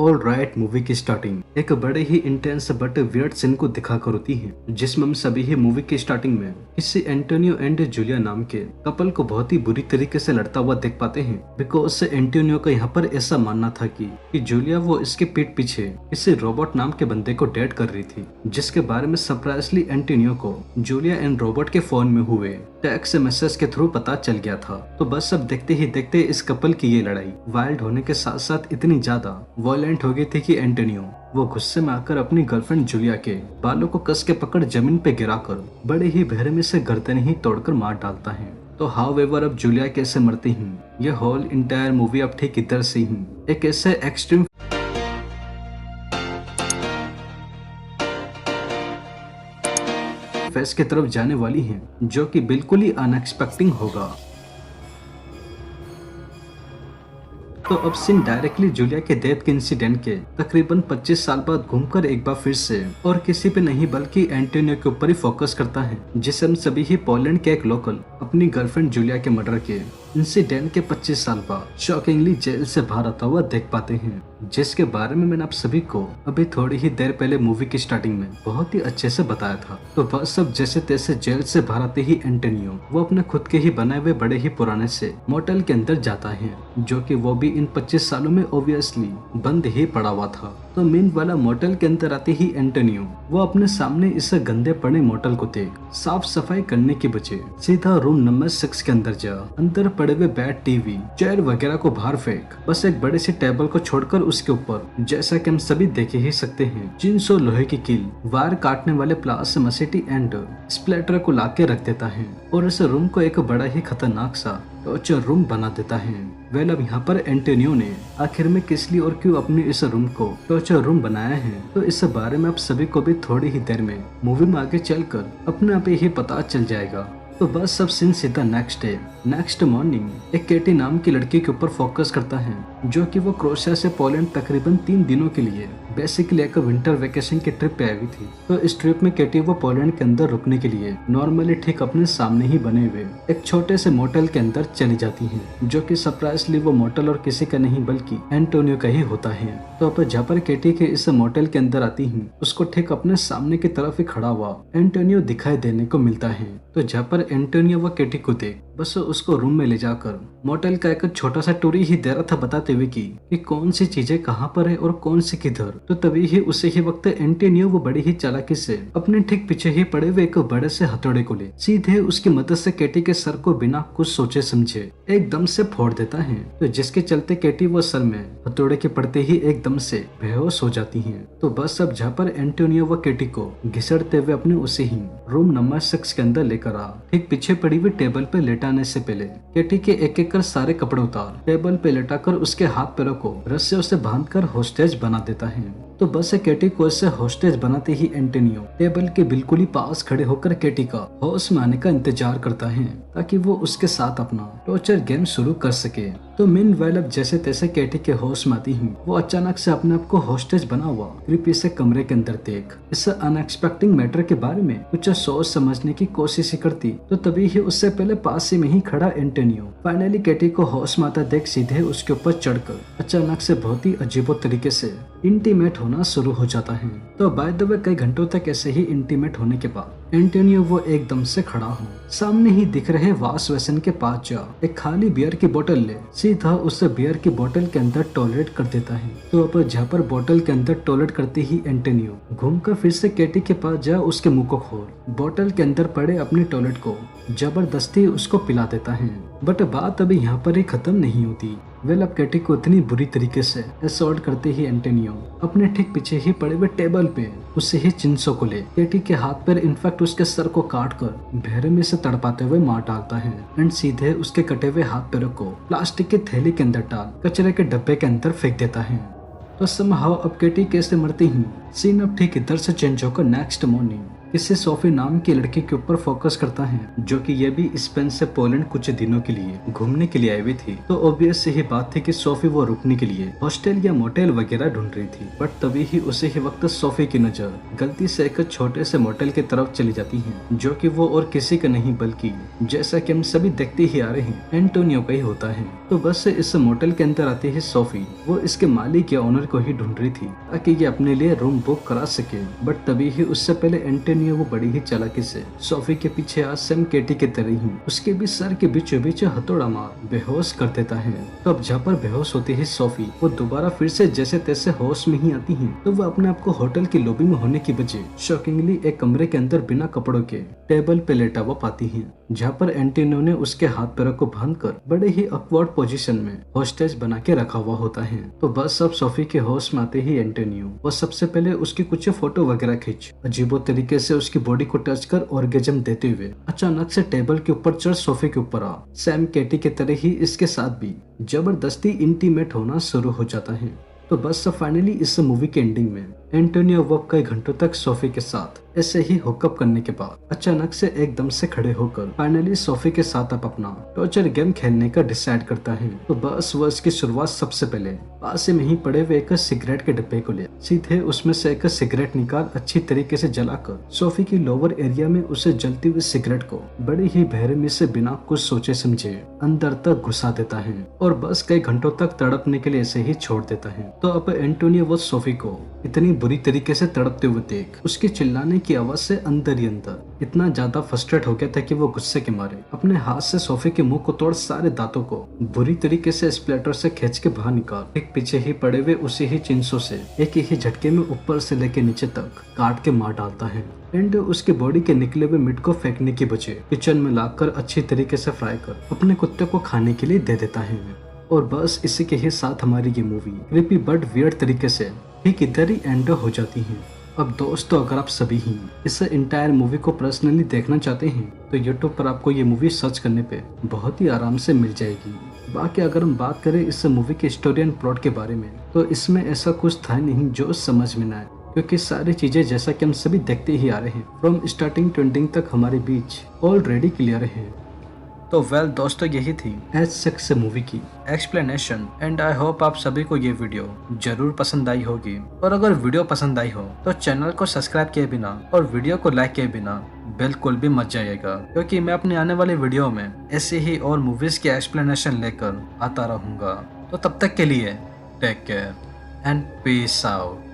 All right, movie की starting एक बड़े ही इंटेंस बट वियर्ड सीन को दिखाकर होती है, जिसमें हम सभी ही मूवी की स्टार्टिंग में किसी एंटोनियो एंड जूलिया नाम के कपल को बहुत ही बुरी तरीके से लड़ता हुआ देख पाते हैं। बिकॉज एंटोनियो का यहाँ पर ऐसा मानना था कि जूलिया वो इसके पीठ पीछे किसी रोबोट नाम के बंदे को डेट कर रही थी, जिसके बारे में सरप्राइजली एंटोनियो को जूलिया एंड रोबोट के फोन में हुए टेक्स्ट मैसेज के थ्रू पता चल गया था। तो बस अब देखते ही देखते इस कपल की ये लड़ाई वाइल्ड होने के साथ साथ इतनी ज्यादा वायलेंट हो गई थी कि एंटोनियो वो गुस्से में आकर अपनी गर्लफ्रेंड जूलिया के बालों को कस के पकड़ जमीन पे गिराकर बड़े ही बेरहमी से गर्दन ही तोड़कर मार डालता है। तो हाउएवर अब जूलिया कैसे मरती है, ये होल इंटायर मूवी अब ठीक इधर से ही एक ऐसे एक्सट्रीम फेस की तरफ जाने वाली है, जो कि बिल्कुल ही अनएक्सपेक्टिंग होगा। तो अब सीन डायरेक्टली जूलिया के डेथ के इंसिडेंट के तकरीबन 25 साल बाद घूमकर एक बार फिर से और किसी पे नहीं बल्कि एंटोनियो के ऊपर ही फोकस करता है, जिसे हम सभी ही पोलैंड के एक लोकल अपनी गर्लफ्रेंड जूलिया के मर्डर के इंसिडेंट के 25 साल बाद शॉकिंगली जेल से बाहर आता हुआ देख पाते हैं, जिसके बारे में मैंने आप सभी को अभी थोड़ी ही देर पहले मूवी की स्टार्टिंग में बहुत ही अच्छे से बताया था। तो बस अब जैसे तैसे जेल से बाहर आते ही एंटोनियो वो अपने खुद के ही बनाए हुए बड़े ही पुराने से मोटेल के अंदर जाता है, जो कि वो भी इन 25 सालों में ऑब्वियसली बंद ही पड़ा हुआ था। तो मीन वाला मोटेल के अंदर आते ही एंटोनियो वो अपने सामने इस गंदे पड़े मोटेल को देख साफ सफाई करने की बजाय सीधा रूम नंबर 6 के अंदर जा अंदर पड़े हुए बेड, टीवी, चेयर वगैरह को बाहर फेंक बस एक बड़े से टेबल को छोड़कर उसके ऊपर, जैसा कि हम सभी देखे ही सकते हैं, जिनसो लोहे की कील, वायर काटने वाले प्लास, मसेटी एंड स्प्लेटर को लाके रख देता है और इस रूम को एक बड़ा ही खतरनाक सा टॉर्चर रूम बना देता है। वेल अब यहाँ पर एंटोनियो ने आखिर में किस लिए और क्यों अपने इस रूम को टॉर्चर रूम बनाया है, तो इस बारे में आप सभी को भी थोड़ी ही देर में मूवी में आगे चलकर अपने आप ही पता चल जाएगा। तो बस सब सीन सीधा नेक्स्ट मॉर्निंग एक केटी नाम की लड़की के ऊपर फोकस करता है, जो कि वो क्रोएशिया से पोलैंड तकरीबन 3 दिनों के लिए बेसिकली एक विंटर वेकेशन की ट्रिप पे आई हुई थी। तो इस ट्रिप में केटी वो पोलैंड के अंदर रुकने के लिए नॉर्मली ठीक अपने सामने ही बने हुए एक छोटे से मोटेल के अंदर चली जाती है, जो कि सरप्राइजली वो मोटेल और किसी का नहीं बल्कि एंटोनियो का ही होता है। तो अब जहाँ पर केटी के इस मोटेल के अंदर आती है, उसको ठीक अपने सामने की तरफ ही खड़ा हुआ एंटोनियो दिखाई देने को मिलता है। तो जहाँ पर एंटोनियो वो केटी को देख बस उसको रूम में ले जाकर मोटेल का एक छोटा सा टूरी ही दे रहा था, बताते हुए कि कौन सी चीजें कहाँ पर है और कौन सी किधर। तो तभी ही उसे ही वक्त एंटोनियो वो बड़ी ही चालाकी से अपने ठीक पीछे ही पड़े हुए एक बड़े से हथौड़े को ले सीधे उसकी मदद से केटी के सर को बिना कुछ सोचे समझे एकदम से फोड़ देता है। तो जिसके चलते केटी वो सर में हथौड़े के पड़ते ही एकदम से बेहोश हो जाती है। तो बस अब जहाँ पर एंटोनियो वो केटी को घिसड़ते हुए अपने उसे ही रूम नंबर 6 के अंदर लेकर आ ठीक पीछे पड़ी हुई टेबल पे लेटाने से पहले केटी के एक एक कर सारे कपड़े उतार टेबल पे लेटाकर उसके हाथ पैरों को रस्सियों से बांधकर होस्टेज बना देता है। तो बस केटी को इससे होस्टेज बनाते ही एंटोनियो टेबल के बिल्कुल ही पास खड़े होकर केटी का होश में आने का इंतजार करता है, ताकि वो उसके साथ अपना टॉर्चर गेम शुरू कर सके। तो मीन वाइल अब जैसे तैसे केटी के होश में आती है, वो अचानक से अपने आप को होस्टेज बना हुआ क्रीपी से कमरे के अंदर देख इस अनएक्सपेक्टिंग मैटर के बारे में कुछ सोच समझने की कोशिश ही करती। तो तभी ही उससे पहले पास ही में ही खड़ा एंटोनियो फाइनली केटी को होश में आता देख सीधे उसके ऊपर चढ़कर अचानक से बहुत ही अजीबो तरीके से इंटीमेट होना शुरू हो जाता है। तो बाय द वे कई घंटों तक ऐसे ही इंटीमेट होने के बाद एंटोनियो वो एकदम से खड़ा हो सामने ही दिख रहे वाश बेसिन के पास जा एक खाली बियर की बोतल ले सीधा उस बियर की बोतल के अंदर टॉयलेट कर देता है। तो अब जहाँ पर बोतल के अंदर टॉयलेट करते ही एंटोनियो घूमकर फिर से केटी के पास जा उसके मुंह को खोल बोतल के अंदर पड़े अपनी टॉयलेट को जबरदस्ती उसको पिला देता है। बट बात अभी यहाँ पर ही खत्म नहीं होती। वेल अब केटी को इतनी बुरी तरीके से असॉल्ट करते ही एंटोनियो अपने ठीक पीछे ही पड़े हुए टेबल पे उसे ही चिंसो को ले केटी के हाथ पर इनफैक्ट उसके सर को काट कर बेरहमी से तड़पाते हुए मार डालता है एंड सीधे उसके कटे हुए हाथ पैरों को प्लास्टिक की थैली के अंदर डाल कचरे के डब्बे के अंदर फेंक देता है। तो समहाउ अब केटी कैसे मरती है, सीन अब ठीक इधर से चेंज होकर नेक्स्ट मॉर्निंग इससे सोफी नाम की लड़की के ऊपर फोकस करता है, जो कि ये भी स्पेन से पोलैंड कुछ दिनों के लिए घूमने के लिए आई हुई थी। तो ऑब्वियस ही बात थी कि सोफी वो रुकने के लिए हॉस्टल या मोटेल वगैरह ढूंढ रही थी। बट तभी ही उसी ही वक्त सोफी की नजर गलती से एक छोटे से मोटेल की तरफ चली जाती है, जो कि वो और किसी का नहीं बल्कि जैसा कि हम सभी देखते ही आ रहे हैं एंटोनियो का ही होता है। तो बस इस मोटेल के अंदर आती है सोफी वो इसके मालिक या ओनर को ही ढूंढ रही थी ताकि ये अपने लिए रूम बुक करा सके। बट तभी ही उससे पहले एंटोनियो वो बड़ी ही चालाकी से सोफी के पीछे आज सैम केटी की तरह ही उसके भी सर के बीचों बीच हथौड़ा मार बेहोश कर देता है। तो अब जहाँ पर बेहोश होती है सोफी वो दोबारा फिर से जैसे तैसे होश में ही आती है। तो वो अपने आप को होटल की लॉबी में होने की बजाय शॉकिंगली एक कमरे के अंदर बिना कपड़ों के टेबल पे लेटा हुआ पाती है, जहाँ पर एंटोनियो ने उसके हाथ पैरों को बांधकर बड़े ही ऑकवर्ड पोजीशन में होस्टेज बना के रखा हुआ होता है। तो बस अब सोफी के होश में आते ही एंटोनियो वो सबसे पहले उसकी कुछ फोटो वगैरह खींच अजीबो तरीके से उसकी बॉडी को टच कर ऑर्गेजम देते हुए अचानक से टेबल के ऊपर चढ़ सोफी के ऊपर आ सैम केटी की तरह ही इसके साथ भी जबरदस्ती इंटीमेट होना शुरू हो जाता है। तो बस फाइनली इस मूवी के एंडिंग में एंटोनियो वो कई घंटों तक सोफी के साथ ऐसे ही हुकअप करने के बाद अचानक से एकदम से खड़े होकर फाइनली सोफी के साथ अब अपना टॉर्चर गेम खेलने का डिसाइड करता है। तो बस वो इसकी शुरुआत सबसे पहले पास में ही पड़े हुए एक सिगरेट के डिब्बे को ले सीधे उसमें से एक सिगरेट निकाल अच्छी तरीके से जलाकर सोफी की लोअर एरिया में उसे जलती हुई सिगरेट को बड़ी ही बेरहमी से बिना कुछ सोचे समझे अंदर तक घुसा देता है और बस कई घंटों तक तड़पने के लिए ऐसे ही छोड़ देता है। तो अब एंटोनियो वो सोफी को इतनी बुरी तरीके से तड़पते हुए देख उसके चिल्लाने की आवाज से अंदर ही अंदर इतना ज्यादा फ्रस्ट्रेट हो गया था कि वो गुस्से के मारे अपने हाथ से सोफी के मुंह को तोड़ सारे दांतों को बुरी तरीके से स्प्लेटर से खींच के बाहर निकाल एक पीछे ही पड़े हुए उसी ही चिंसों से एक ही झटके में ऊपर से लेके नीचे तक काट के मार डालता है। एंड उसके बॉडी के निकले हुए मीट को फेंकने की बजाय किचन में लाकर अच्छी तरीके से फ्राई कर अपने कुत्ते को खाने के लिए दे देता है। और बस इसी के ही साथ हमारी ये मूवी क्रीपी बट वियर्ड तरीके से ठीक इधर ही एंड हो जाती है। अब दोस्तों अगर आप सभी ही इस इंटायर मूवी को पर्सनली देखना चाहते हैं तो YouTube पर आपको ये मूवी सर्च करने पे बहुत ही आराम से मिल जाएगी। बाकी अगर हम बात करें इस मूवी के स्टोरी एंड प्लॉट के बारे में तो इसमें ऐसा कुछ था नहीं जो समझ में ना आए, क्योंकि सारी चीजें जैसा कि हम सभी देखते ही आ रहे हैं फ्रॉम स्टार्टिंग टू एंडिंग तक हमारे बीच ऑलरेडी क्लियर है। तो वेल दोस्तों यही थी एज सिक्स मूवी की एक्सप्लेनेशन एंड आई होप आप सभी को ये वीडियो जरूर पसंद आई होगी। और अगर वीडियो पसंद आई हो तो चैनल को सब्सक्राइब किए बिना और वीडियो को लाइक किए बिना बिल्कुल भी मत जाइएगा, क्योंकि मैं अपने आने वाले वीडियो में ऐसे ही और मूवीज की एक्सप्लेनेशन लेकर आता रहूंगा। तो तब तक के लिए take care and peace out.